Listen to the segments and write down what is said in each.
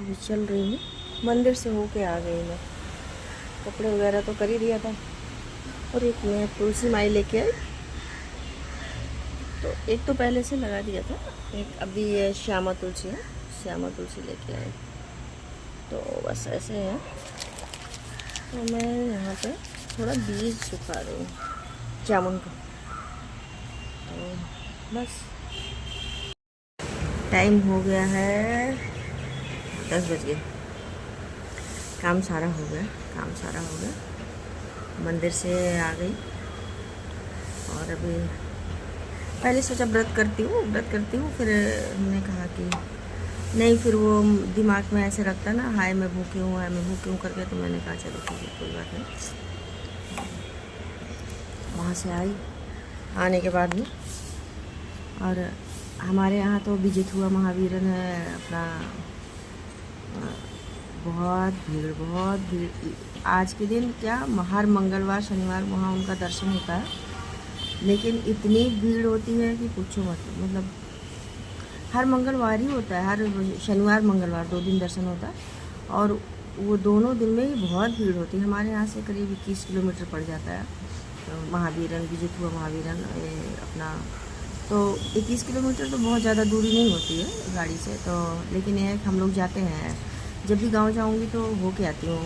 अभी चल रही हूँ, मंदिर से होके आ गई मैं। कपड़े वगैरह तो कर ही दिया था, और एक मैं तुलसी माई लेके आई, तो एक तो पहले से लगा दिया था, एक अभी ये श्यामा तुलसी है, श्यामा तुलसी लेके आई। तो बस ऐसे है। तो मैं यहाँ पे थोड़ा बीज सुखा रही हूँ जामुन का। तो बस टाइम हो गया है 10 बज गए। काम सारा हो गया, काम सारा हो गया। मंदिर से आ गई और अभी पहले सोचा व्रत करती हूँ, फिर हमने कहा कि नहीं, फिर वो दिमाग में ऐसे रखता ना, हाय मैं भूखी हूँ, हाय मैं भूखी हूँ करके। तो मैंने कहा चलो ठीक है, कोई बात नहीं। वहाँ से आई, आने के बाद में, और हमारे यहाँ तो बिजिथुआ महावीरन है अपना। बहुत भीड़ आज के दिन, क्या हर मंगलवार शनिवार वहाँ उनका दर्शन होता है, लेकिन इतनी भीड़ होती है कि पूछो मत। मतलब हर मंगलवार ही होता है, हर शनिवार मंगलवार 2 दिन दर्शन होता है, और वो दोनों दिन में ही बहुत भीड़ होती है। हमारे यहाँ से करीब 21 किलोमीटर पड़ जाता है महावीरन, बिजिथुआ महावीरन अपना। तो 21 किलोमीटर तो बहुत ज़्यादा दूरी नहीं होती है गाड़ी से, तो लेकिन यह है कि हम लोग जाते हैं। जब भी गांव जाऊंगी तो होके आती हूँ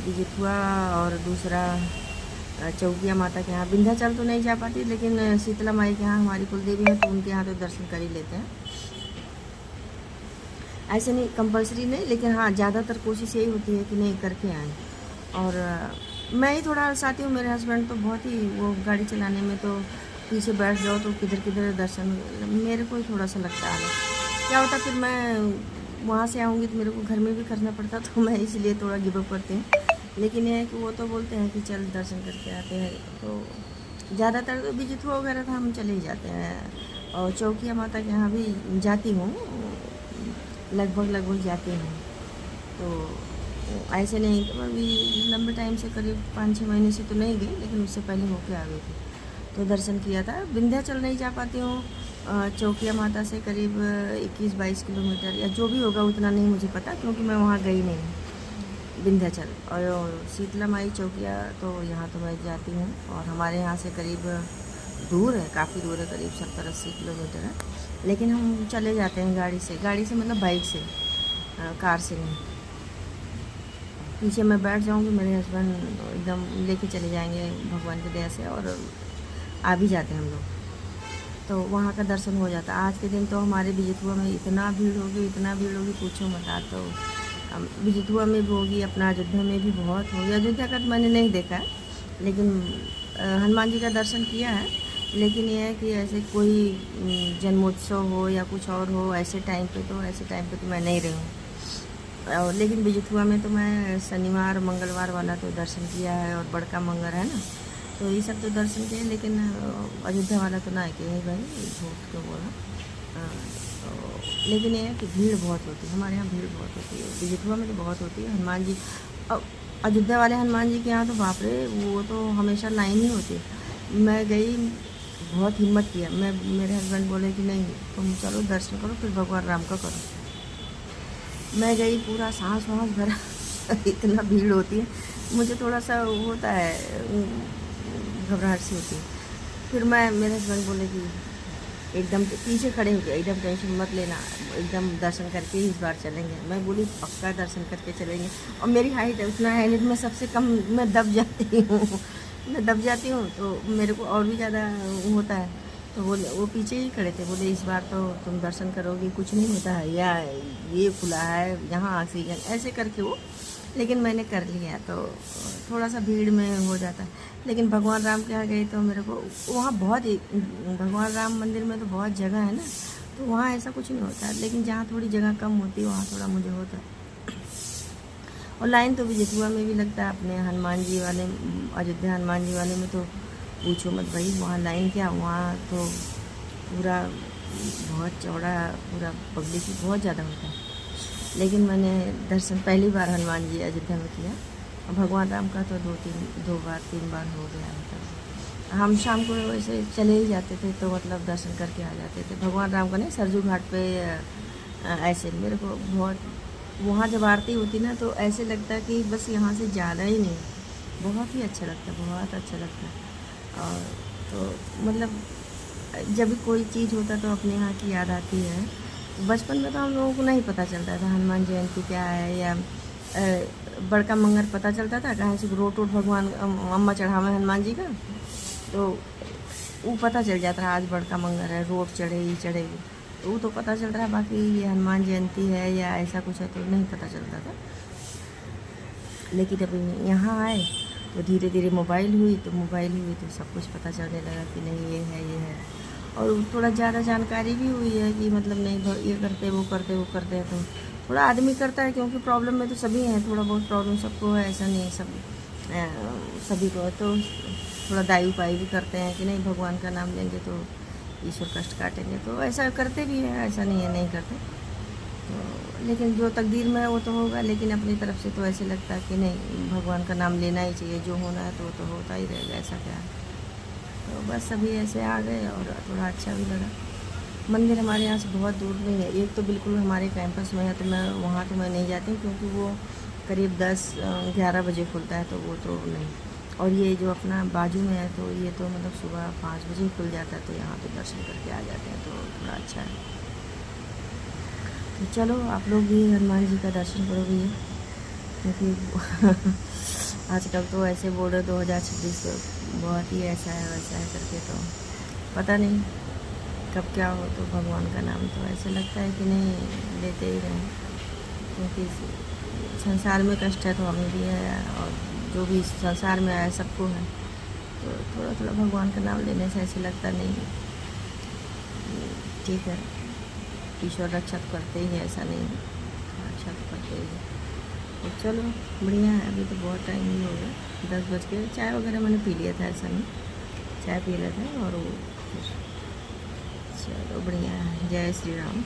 बिजिथुआ, और दूसरा चौकिया माता के यहाँ। विंध्याचल तो नहीं जा पाती, लेकिन शीतला माई के यहाँ हमारी कुलदेवी है, तो उनके यहाँ तो दर्शन कर ही लेते हैं। ऐसे नहीं, कंपलसरी नहीं, लेकिन हाँ ज़्यादातर कोशिश यही होती है कि नहीं करके आएँ। और मैं ही थोड़ा अलसाती हूँ, मेरे हस्बैंड तो बहुत ही, वो गाड़ी चलाने में तो पीछे बैठ जाओ तो किधर किधर दर्शन, मेरे को ही थोड़ा सा लगता है। क्या होता फिर मैं वहाँ से आऊँगी तो मेरे को घर में भी करना पड़ता, तो मैं इसलिए थोड़ा गिव अप करती हूँ। लेकिन यह है कि वो तो बोलते हैं कि चल दर्शन करके आते हैं, तो ज़्यादातर तो बिजिथुआ वगैरह था हम चले ही जाते हैं। और चौकिया माता के यहाँ भी जाती हूँ, लगभग जाती हूँ। तो ऐसे नहीं कि मैं भी लंबे टाइम से, करीब 5-6 महीने से तो नहीं गई, लेकिन उससे पहले होके आ गई थी, तो दर्शन किया था। विंध्याचल नहीं जा पाती हूँ, चौकिया माता से करीब 21-22 किलोमीटर या जो भी होगा उतना नहीं मुझे पता, क्योंकि मैं वहाँ गई नहीं हूँ विंध्याचल। और शीतला माई चौकिया तो यहाँ तो मैं जाती हूँ, और हमारे यहाँ से करीब दूर है, काफ़ी दूर है, करीब 70-80 किलोमीटर है, लेकिन हम चले जाते हैं गाड़ी से मतलब बाइक से, कार से नहीं। पीछे मैं बैठ जाऊँगी, मेरे हस्बैंड एकदम लेके चले जाएंगे भगवान की दया से, और आ भी जाते हैं हम लोग, तो वहाँ का दर्शन हो जाता है। आज के दिन तो हमारे बिजिथुआ में इतना भीड़ होगी, पूछो मत। आज तो बिजिथुआ में भी होगी, अपना अयोध्या में भी बहुत होगी। अयोध्या का तो मैंने नहीं देखा है, लेकिन हनुमान जी का दर्शन किया है। लेकिन यह है कि ऐसे कोई जन्मोत्सव हो या कुछ और हो, ऐसे टाइम पे तो मैं नहीं रही हूँ। और लेकिन बिजिथुआ में तो मैं शनिवार मंगलवार वाला तो दर्शन किया है, और बड़का मंगल है ना, तो ये सब तो दर्शन किए। लेकिन अयोध्या वाला तो ना कि भाई झूठ क्यों बोला। तो लेकिन ये है कि भीड़ बहुत होती है, हमारे यहाँ भीड़ बहुत होती है, बिजिथुआ में तो बहुत होती है। हनुमान जी, अयोध्या वाले हनुमान जी के यहाँ तो बाप रे, वो तो हमेशा लाइन ही होती है। मैं गई, बहुत हिम्मत किया, मेरे हस्बैंड बोले कि नहीं तुम चलो दर्शन करो, फिर भगवान राम का करो। मैं गई, पूरा सांस वाँस भरा इतना भीड़ होती है, मुझे थोड़ा सा होता है, घबराहट सी होती है। फिर मेरे हस्बैंड बोले कि एकदम पीछे खड़े हो गए, एकदम टेंशन मत लेना, एकदम दर्शन करके ही इस बार चलेंगे। मैं बोली पक्का दर्शन करके चलेंगे, और मेरी हाइट उतना है नहीं, मैं सबसे कम मैं दब जाती हूँ, तो मेरे को और भी ज़्यादा होता है। तो वो पीछे ही खड़े थे, बोले इस बार तो तुम दर्शन करोगे, कुछ नहीं होता है, या ये खुला है यहाँ ऑक्सीजन, ऐसे करके वो। लेकिन मैंने कर लिया, तो थोड़ा सा भीड़ में हो जाता है। लेकिन भगवान राम के यहाँ गई तो मेरे को वहाँ बहुत ही, भगवान राम मंदिर में तो बहुत जगह है ना, तो वहाँ ऐसा कुछ नहीं होता है। लेकिन जहाँ थोड़ी जगह कम होती है वहाँ थोड़ा मुझे होता है। और लाइन तो बिजिथुआ में भी लगता है, अपने हनुमान जी वाले, अयोध्या हनुमान जी वाले में तो पूछो मत भाई, वहाँ लाइन क्या, वहाँ तो पूरा बहुत चौड़ा, पूरा पब्लिक भी बहुत ज़्यादा होता है। लेकिन मैंने दर्शन पहली बार हनुमान जी अयोध्या में किया, और भगवान राम का तो 2-3 बार हो गया। मतलब हम शाम को वैसे चले ही जाते थे, तो मतलब दर्शन करके आ जाते थे। भगवान राम का नहीं, सरजू घाट पे ऐसे मेरे को बहुत वहाँ जब आरती होती ना तो ऐसे लगता है कि बस यहाँ से जाना ही नहीं, बहुत ही अच्छा लगता है, बहुत अच्छा लगता है। और तो मतलब जब भी कोई चीज़ होता है तो अपने यहाँ की याद आती है। बचपन में तो हम लोगों को नहीं पता चलता था हनुमान जयंती क्या है, या बड़का मंगर पता चलता था कहाँ से रोट वोट भगवान अम्मा चढ़ावे हनुमान जी का, तो वो पता चल जाता है आज बड़का मंगर है, रोट चढ़ेगी चढ़ेगी, तो वो तो पता चल रहा है। बाकी ये हनुमान जयंती है या ऐसा कुछ है तो नहीं पता चलता था। लेकिन अभी यहाँ आए तो धीरे धीरे मोबाइल हुई तो सब कुछ पता चलने लगा कि नहीं ये है। और थोड़ा ज़्यादा जानकारी भी हुई है कि मतलब नहीं ये करते वो करते हैं, तो थोड़ा आदमी करता है, क्योंकि प्रॉब्लम में तो सभी हैं, थोड़ा बहुत प्रॉब्लम सबको है, ऐसा नहीं है सब सभी को। तो थोड़ा दाई उपाय भी करते हैं कि नहीं भगवान का नाम लेंगे तो ईश्वर कष्ट काटेंगे, तो ऐसा करते भी हैं, ऐसा नहीं है नहीं करते। तो लेकिन जो तकदीर में है वो तो होगा, लेकिन अपनी तरफ से तो ऐसे लगता है कि नहीं भगवान का नाम लेना ही चाहिए, जो होना है तो होता ही रहेगा, ऐसा क्या है। तो बस अभी ऐसे आ गए और थोड़ा अच्छा भी लगा। मंदिर हमारे यहाँ से बहुत दूर नहीं है, एक तो बिल्कुल हमारे कैंपस में है, तो मैं वहाँ तो मैं नहीं जाती हूँ, क्योंकि वो करीब 10-11 बजे खुलता है, तो वो तो नहीं। और ये जो अपना बाजू में है तो ये तो मतलब सुबह 5 बजे ही खुल जाता है, तो यहाँ पे दर्शन करके आ जाते हैं, तो थोड़ा अच्छा है। तो चलो आप लोग भी हनुमान जी का दर्शन करो भैया, क्योंकि आजकल तो ऐसे बोल रहे 2026 बहुत ही ऐसा है वैसा है करके, तो पता नहीं कब क्या हो। तो भगवान का नाम तो ऐसे लगता है कि नहीं लेते ही रहें, क्योंकि संसार में कष्ट है तो हमें भी है, और जो भी संसार में आया सबको है। तो थोड़ा थोड़ा भगवान का नाम लेने से ऐसे लगता नहीं ठीक है, ईश्वर रक्षा तो करते ही है, ऐसा नहीं है, रक्षा तो करते ही है। तो चलो बढ़िया है। अभी तो बहुत टाइम नहीं हो गया, 10 बज के। चाय वगैरह मैंने पी लिया था, ऐसा नहीं, चाय पी लिया था। और वो फिर चलो बढ़िया है। जय श्री राम।